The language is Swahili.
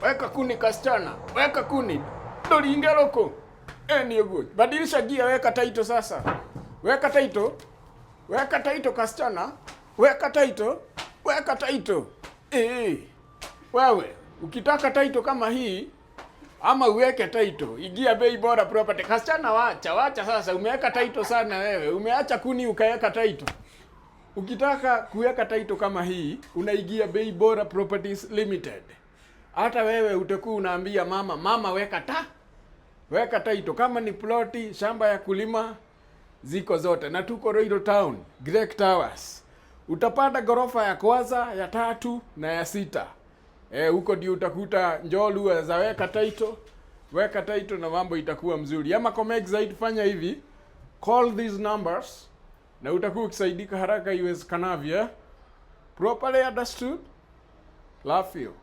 Weka kuni kasichana. Weka kuni. Doringa loko. Ni good. Badilisha gia, weka title sasa. Weka title. Weka title kasichana. Weka title. Weka title. Wewe, ukitaka title kama hii ama uweke title, Igia Bei Bora Property. Kasichana wacha sasa, umeweka title sana wewe. Umeacha kuni ukaweka title. Ukitaka kuweka title kama hii, unaigia Bei Bora Properties Limited. Hata wewe utakuwa unaambia mama weka title. Kama ni ploti, shamba ya kulima, ziko zote. Na tuko Royal Town, Greg Towers. Utapata gorofa ya kwanza, ya 3 na ya 6. Huko ndio utakuta njolu za weka title. Weka title na mambo itakuwa mzuri. Ama Comex zaidi, fanya hivi. Call these numbers na utakuwa ukisaidika haraka iwezekanavyo. Properly understood? Love you.